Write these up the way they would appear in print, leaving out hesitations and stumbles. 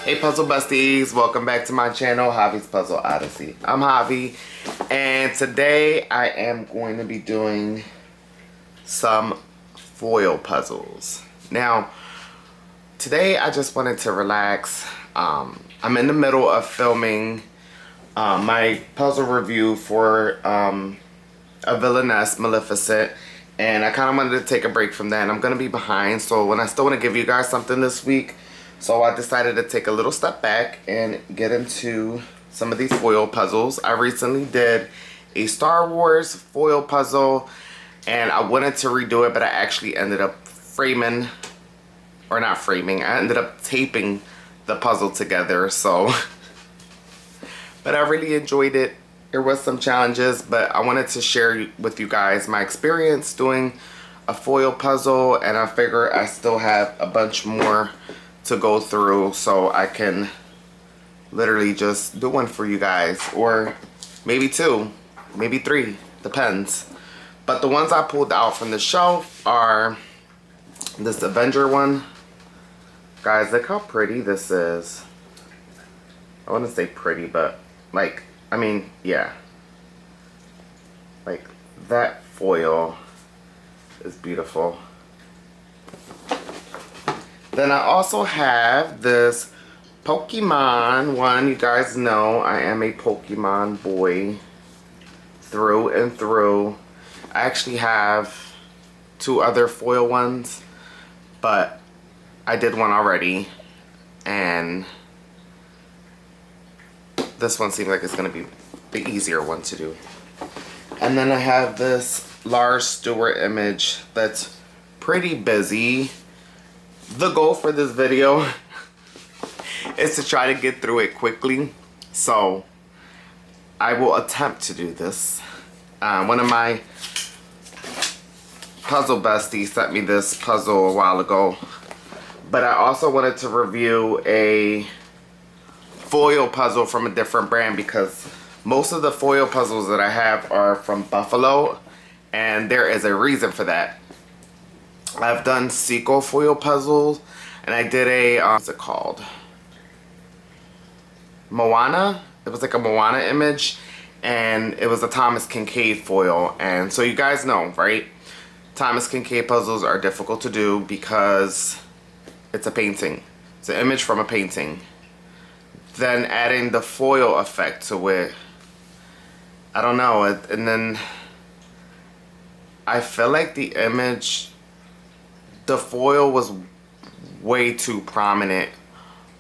Hey puzzle besties, welcome back to my channel, Javi's Puzzle Odyssey. I'm Javi, and today I am going to be doing some foil puzzles. Now, today I just wanted to relax. I'm in the middle of filming my puzzle review for a villainess, Maleficent, and I kind of wanted to take a break from that, and I'm going to be behind, so when I still want to give you guys something this week, so I decided to take a little step back and get into some of these foil puzzles. I recently did a Star Wars foil puzzle, and I wanted to redo it, but I actually ended up I ended up taping the puzzle together, so. But I really enjoyed it. There was some challenges, but I wanted to share with you guys my experience doing a foil puzzle, and I figure I still have a bunch more to go through, so I can literally just do one for you guys, or maybe two, maybe three, depends. But the ones I pulled out from the shelf are this Avenger one. Guys, look how pretty this is. I want to say pretty, but like, I mean, yeah, like that foil is beautiful. Then I also have this Pokemon one. You guys know I am a Pokemon boy through and through. I actually have two other foil ones, but I did one already, and this one seems like it's going to be the easier one to do. And then I have this Lars Stewart image that's pretty busy. The goal for this video is to try to get through it quickly, so I will attempt to do this. One of my puzzle besties sent me this puzzle a while ago, but I also wanted to review a foil puzzle from a different brand, because most of the foil puzzles that I have are from Buffalo, and there is a reason for that. I've done Seiko foil puzzles, and I did a, what's it called? Moana? It was like a Moana image, and it was a Thomas Kincaid foil. And so you guys know, right? Thomas Kincaid puzzles are difficult to do because it's a painting. It's an image from a painting. Then adding the foil effect to it, I don't know, and then I feel like the image, the foil was way too prominent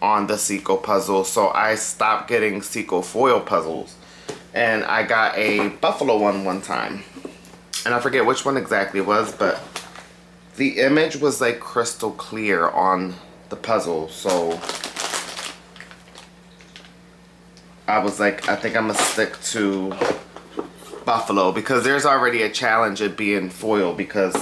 on the Seiko puzzle, so I stopped getting Seiko foil puzzles, and I got a Buffalo one time, and I forget which one exactly it was, but the image was like crystal clear on the puzzle, so I was like, I think I'm gonna stick to Buffalo, because there's already a challenge of being foil because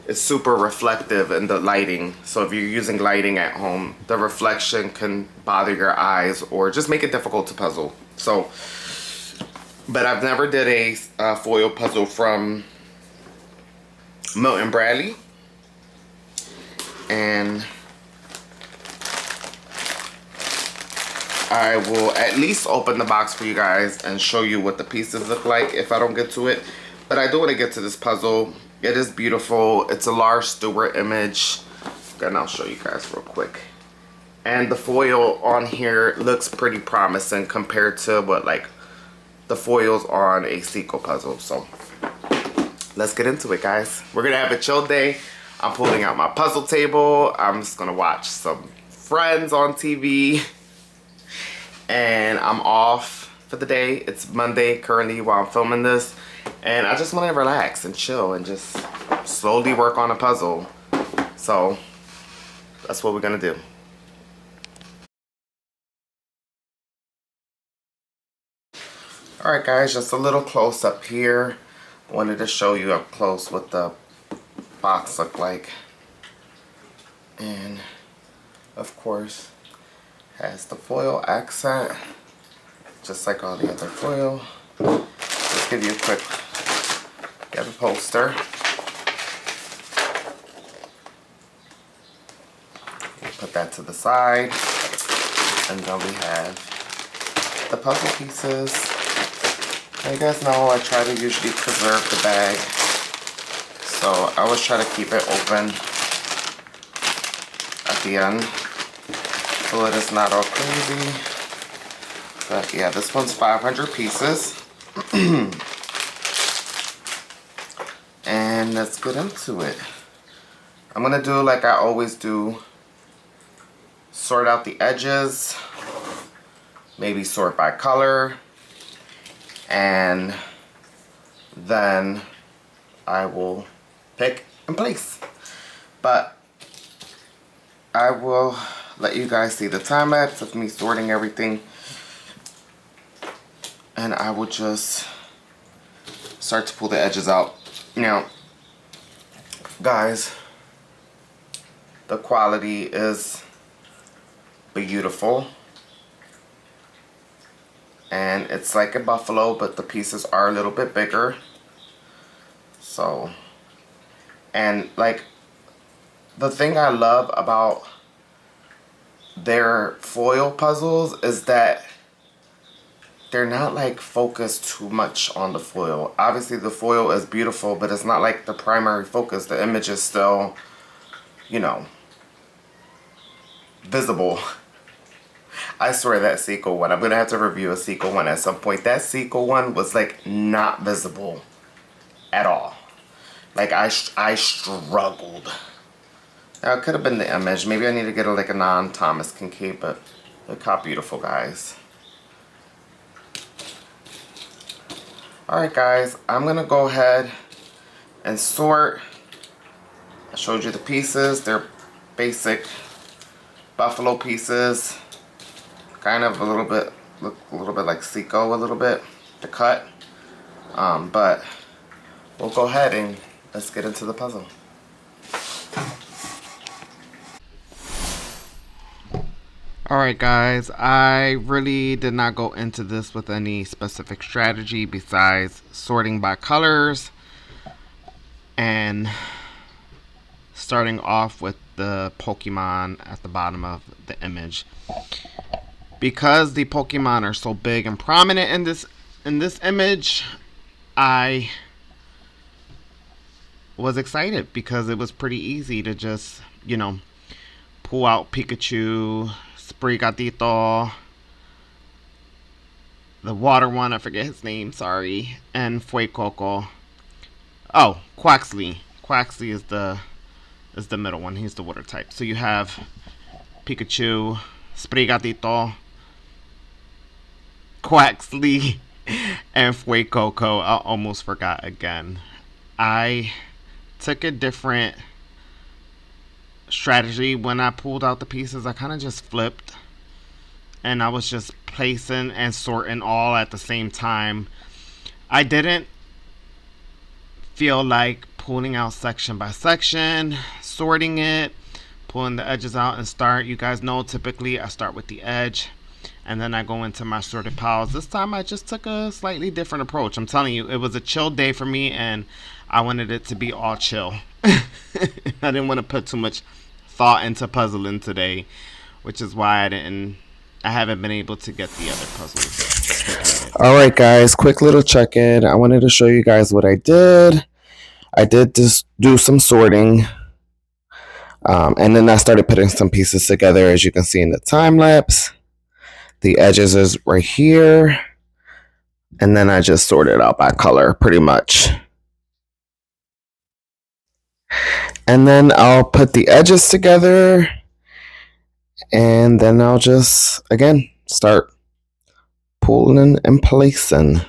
it's super reflective in the lighting. So if you're using lighting at home, the reflection can bother your eyes or just make it difficult to puzzle. So, but I've never did a foil puzzle from Milton Bradley, and I will at least open the box for you guys and show you what the pieces look like if I don't get to it. But I do want to get to this puzzle. It is beautiful. It's a Lars Stewart image. And I'll show you guys real quick. And the foil on here looks pretty promising compared to what, like, the foils on a Seiko puzzle. So let's get into it, guys. We're going to have a chill day. I'm pulling out my puzzle table. I'm just going to watch some Friends on TV. And I'm off for the day. It's Monday currently while I'm filming this, and I just want to relax and chill and just slowly work on a puzzle. So that's what we're gonna do. Alright guys, just a little close up here. I wanted to show you up close what the box looked like, and of course has the foil accent, just like all the other foil. Let's give you a quick, get a poster. Put that to the side. And then we have the puzzle pieces. You guys know I try to usually preserve the bag, so I always try to keep it open at the end so it is not all crazy. But yeah, this one's 500 pieces. And let's get into it. I'm gonna do like I always do, sort out the edges, maybe sort by color, and then I will pick and place. But I will let you guys see the time lapse of me sorting everything, and I will just start to pull the edges out. Now, guys, the quality is beautiful, and it's like a buffalo, but the pieces are a little bit bigger. So, and like, the thing I love about their foil puzzles is that they're not like focused too much on the foil. Obviously the foil is beautiful, but it's not like the primary focus. The image is still, you know, visible. I swear that sequel one, I'm gonna have to review a sequel one at some point. That sequel one was like not visible at all. Like I struggled. Now it could have been the image. Maybe I need to get like a non-Thomas Kincaid, but look how beautiful, guys. Alright guys, I'm gonna go ahead and sort. I showed you the pieces. They're basic buffalo pieces. Kind of a little bit, look a little bit like Seiko a little bit, to cut. But we'll go ahead and let's get into the puzzle. Alright guys, I really did not go into this with any specific strategy besides sorting by colors and starting off with the Pokemon at the bottom of the image. Because the Pokemon are so big and prominent in this image, I was excited because it was pretty easy to just, you know, pull out Pikachu, Sprigatito, the water one, I forget his name, sorry, and Fuecoco. Oh, Quaxly. Quaxly is the middle one. He's the water type. So you have Pikachu, Sprigatito, Quaxly, and Fuecoco. I almost forgot again. I took a different strategy when I pulled out the pieces. I kind of just flipped, and I was just placing and sorting all at the same time. I didn't feel like pulling out section by section, sorting it, pulling the edges out and start. You guys know typically I start with the edge and then I go into my sorted piles. This time I just took a slightly different approach. I'm telling you, it was a chill day for me and I wanted it to be all chill. I didn't want to put too much thought into puzzling today, which is why I haven't been able to get the other puzzles. Alright guys, quick little check-in. I wanted to show you guys what I did. I did just do some sorting. And then I started putting some pieces together, as you can see in the time lapse. The edges is right here. And then I just sorted out by color pretty much. And then I'll put the edges together. And then I'll just, again, start pulling and placing.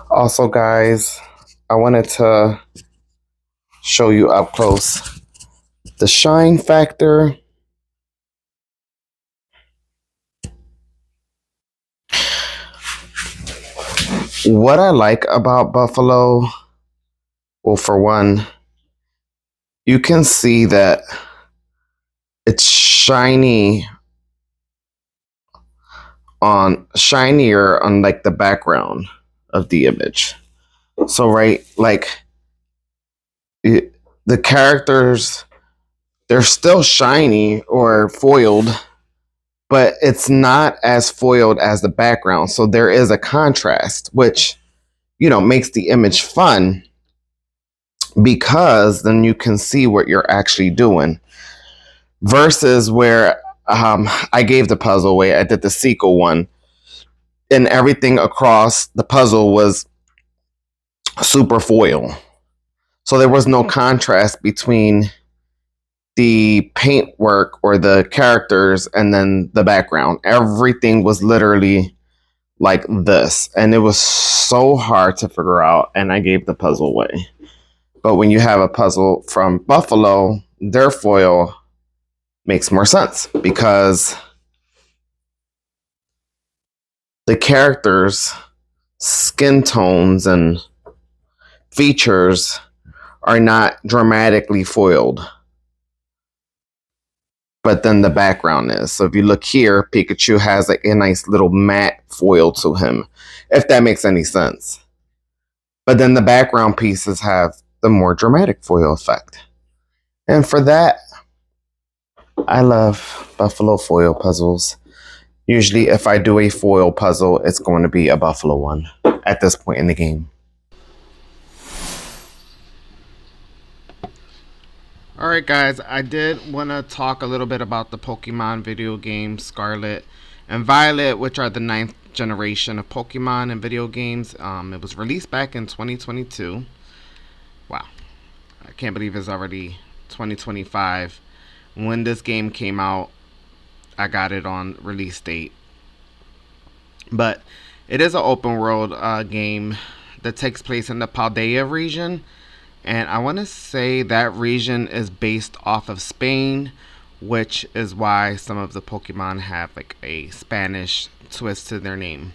Also, guys, I wanted to show you up close the shine factor. What I like about Buffalo, well, for one, you can see that it's shinier on like the background of the image. So right, like the characters, they're still shiny or foiled, but it's not as foiled as the background. So there is a contrast, which, you know, makes the image fun because then you can see what you're actually doing. Versus where I gave the puzzle away, I did the sequel one, and everything across the puzzle was super foil. So there was no contrast between the paintwork or the characters and then the background. Everything was literally like this. And it was so hard to figure out. And I gave the puzzle away. But when you have a puzzle from Buffalo, their foil makes more sense because the characters' skin tones and features are not dramatically foiled, but then the background is. So if you look here, Pikachu has like a nice little matte foil to him, if that makes any sense. But then the background pieces have the more dramatic foil effect. And for that, I love Buffalo foil puzzles. Usually if I do a foil puzzle, it's going to be a Buffalo one at this point in the game. Alright guys, I did want to talk a little bit about the Pokemon video games Scarlet and Violet, which are the 9th generation of Pokemon and video games. It was released back in 2022. Wow, I can't believe it's already 2025. When this game came out, I got it on release date. But it is an open world game that takes place in the Paldea region. And I want to say that region is based off of Spain, which is why some of the Pokemon have like a Spanish twist to their name.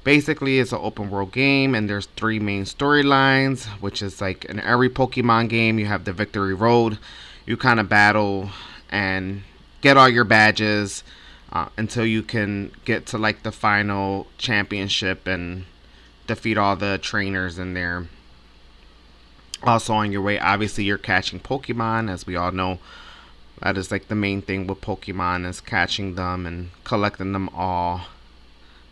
Basically, it's an open world game, and there's 3 main storylines, which is like in every Pokemon game, you have the Victory Road. You kind of battle and get all your badges until you can get to like the final championship and defeat all the trainers in there. Also on your way, obviously you're catching Pokemon, as we all know. That is like the main thing with Pokemon, is catching them and collecting them all.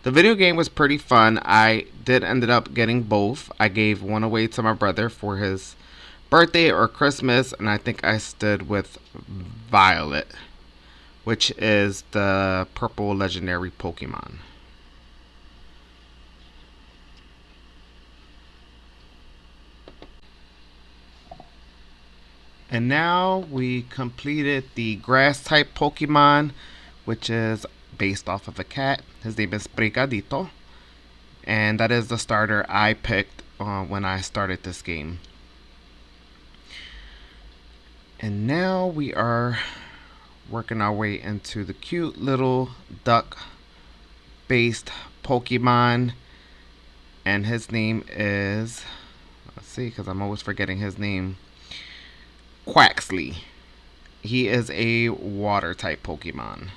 The video game was pretty fun. I did ended up getting both. I gave one away to my brother for his birthday or Christmas, and I think I stood with Violet, which is the purple legendary Pokemon. And now we completed the grass type Pokemon, which is based off of a cat. His name is Brigadito. And that is the starter I picked when I started this game. And now we are working our way into the cute little duck based Pokemon. And his name is, let's see, because I'm always forgetting his name, Quaxley. He is a water type Pokemon.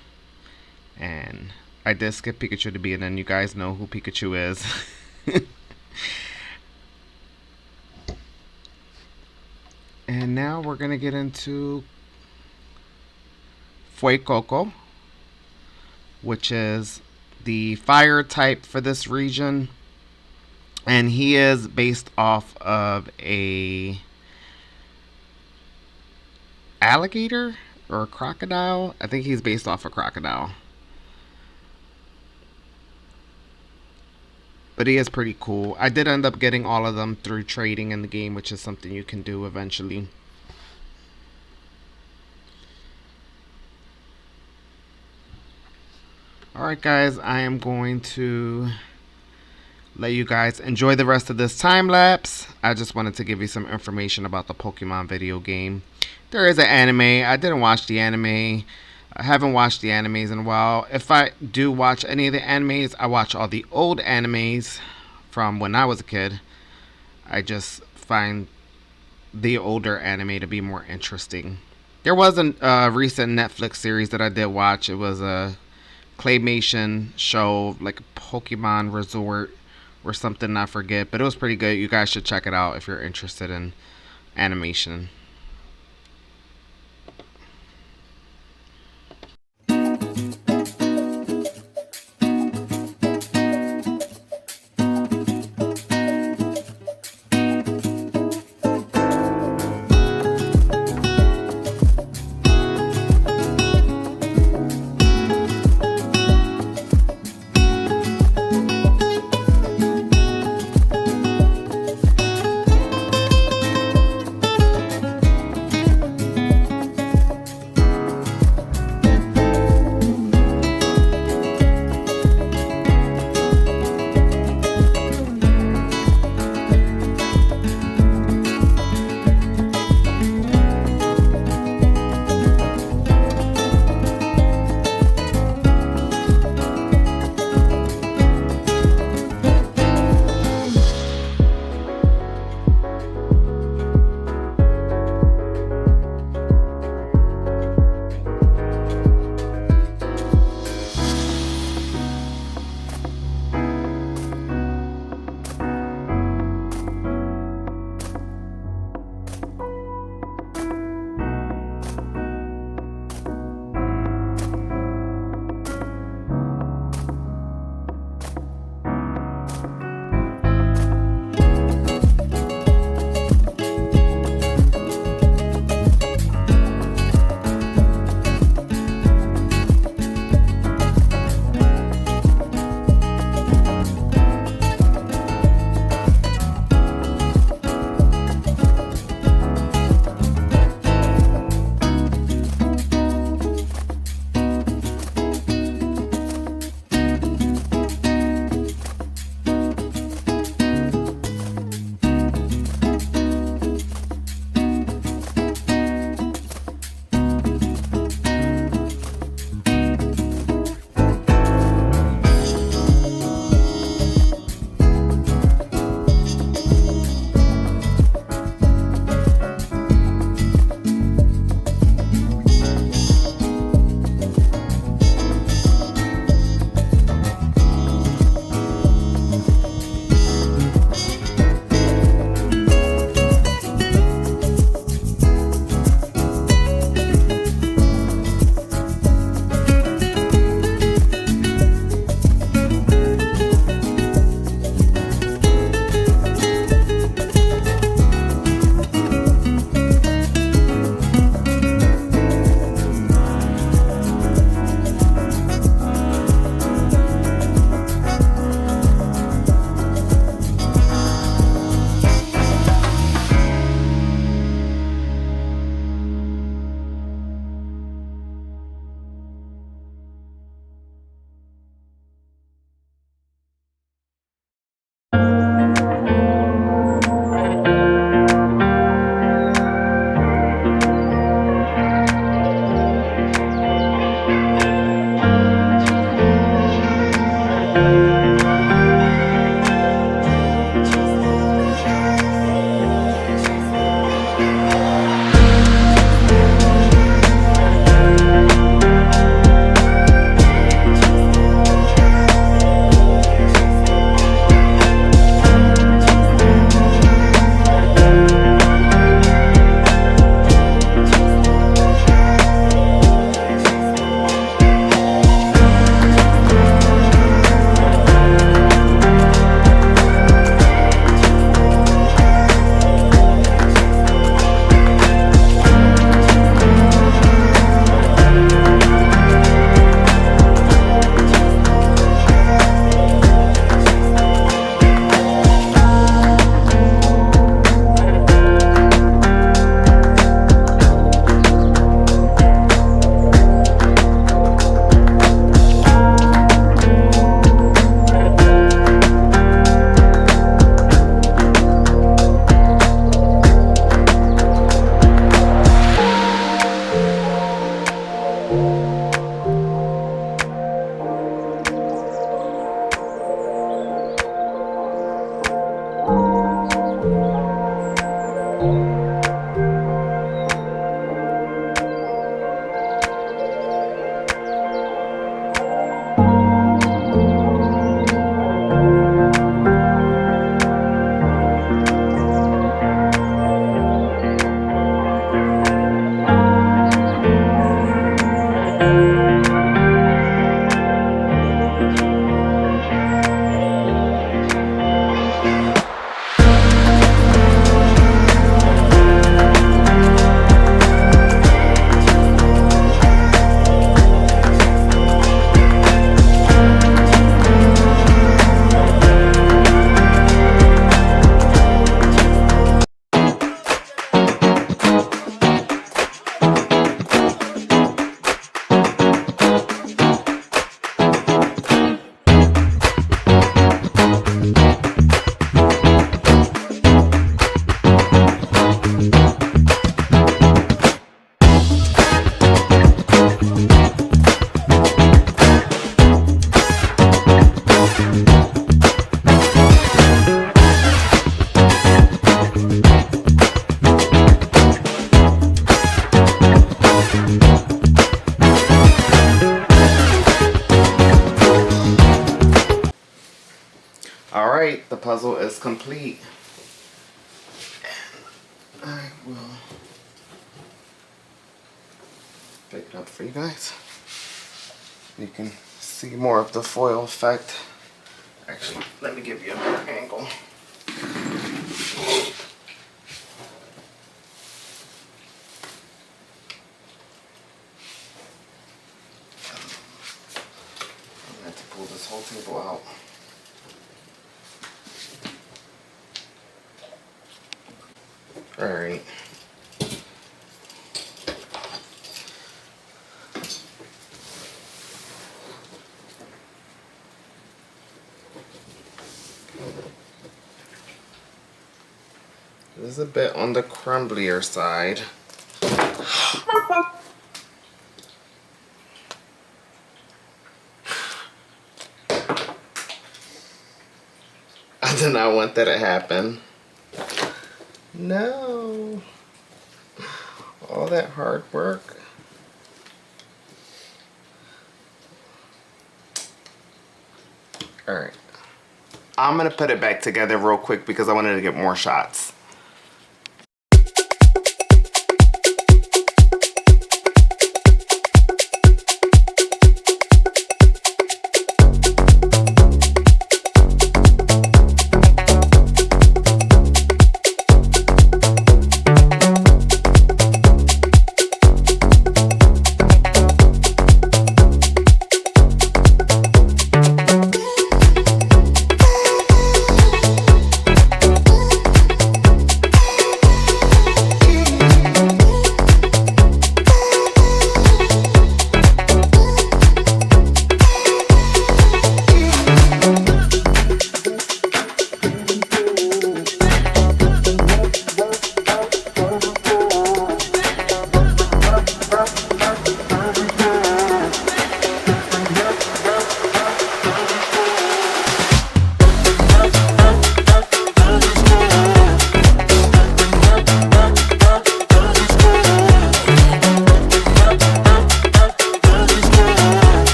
And I did skip Pikachu to be, and then you guys know who Pikachu is. And now we're going to get into Fuecoco, which is the fire type for this region. And he is based off of a alligator or a crocodile. I think he's based off a crocodile. But he is pretty cool. I did end up getting all of them through trading in the game, which is something you can do eventually. Alright guys, I am going to let you guys enjoy the rest of this time lapse. I just wanted to give you some information about the Pokemon video game. There is an anime. I didn't watch the anime. I haven't watched the animes in a while. If I do watch any of the animes, I watch all the old animes from when I was a kid. I just find the older anime to be more interesting. There was a recent Netflix series that I did watch. It was a claymation show, like a Pokemon Resort, or something I forget, but it was pretty good. You guys should check it out if you're interested in animation. All right, the puzzle is complete. I will pick it up for you guys. You can see more of the foil effect. Actually, let me give you a better angle. I have to pull this whole table out. All right. This is a bit on the crumblier side. I did not want that to happen. No. All that hard work. All right. I'm gonna put it back together real quick because I wanted to get more shots.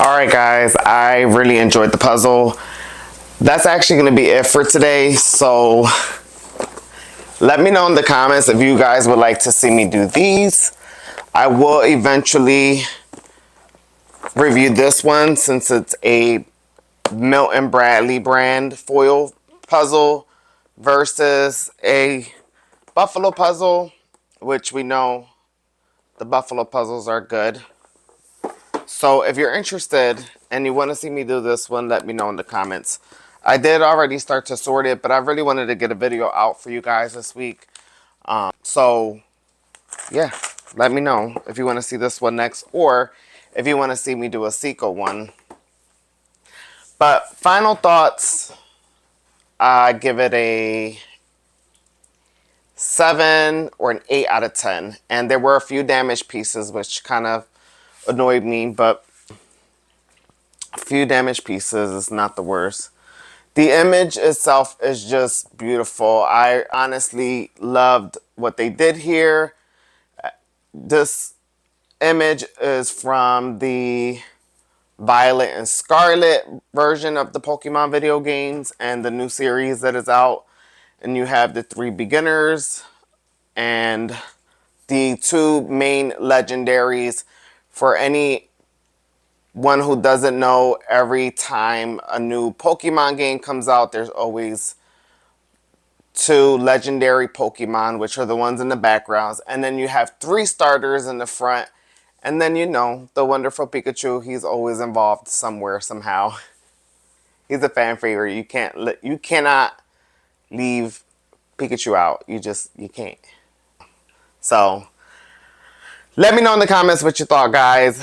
Alright guys, I really enjoyed the puzzle. That's actually going to be it for today. So let me know in the comments if you guys would like to see me do these. I will eventually review this one since it's a Milton Bradley brand foil puzzle versus a buffalo puzzle, which we know the buffalo puzzles are good. So if you're interested and you want to see me do this one, let me know in the comments. I did already start to sort it, but I really wanted to get a video out for you guys this week. So yeah, let me know if you want to see this one next, or if you want to see me do a Seiko one. But final thoughts, I give it a 7 or an 8 out of 10. And there were a few damaged pieces, which kind of annoyed me, but a few damaged pieces is not the worst. The image itself is just beautiful. I honestly loved what they did here. This image is from the Violet and Scarlet version of the Pokemon video games and the new series that is out. And you have the 3 beginners and the 2 main legendaries. For anyone who doesn't know, every time a new Pokemon game comes out, there's always 2 legendary Pokemon, which are the ones in the backgrounds. And then you have 3 starters in the front. And then, you know, the wonderful Pikachu, he's always involved somewhere, somehow. He's a fan favorite. You cannot leave Pikachu out. You can't. So, let me know in the comments what you thought, guys.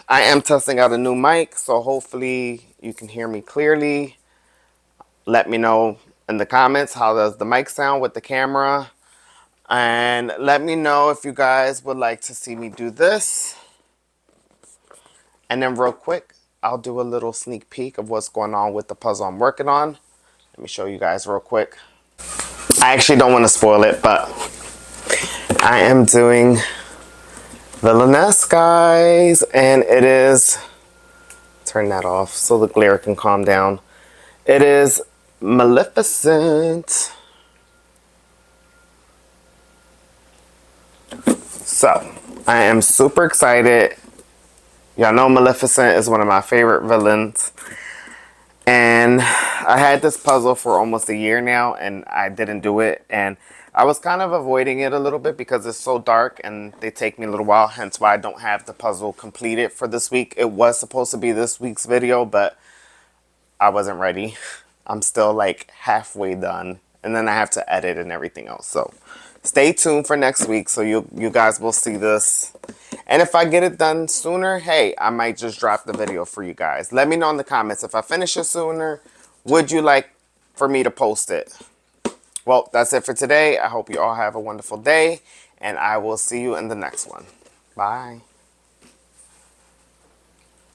I am testing out a new mic, so hopefully you can hear me clearly. Let me know in the comments, how does the mic sound with the camera? And let me know if you guys would like to see me do this. And then real quick, I'll do a little sneak peek of what's going on with the puzzle I'm working on. Let me show you guys real quick. I actually don't want to spoil it, but I am doing Villainess, guys. And it is, turn that off so the glare can calm down. It is Maleficent. So, I am super excited. Y'all know Maleficent is one of my favorite villains. And I had this puzzle for almost a year now, and I didn't do it. And I was kind of avoiding it a little bit because it's so dark and they take me a little while. Hence why I don't have the puzzle completed for this week. It was supposed to be this week's video, but I wasn't ready. I'm still like halfway done. And then I have to edit and everything else. So stay tuned for next week so you guys will see this. And if I get it done sooner, hey, I might just drop the video for you guys. Let me know in the comments. If I finish it sooner, would you like for me to post it? Well, that's it for today. I hope you all have a wonderful day. And I will see you in the next one. Bye.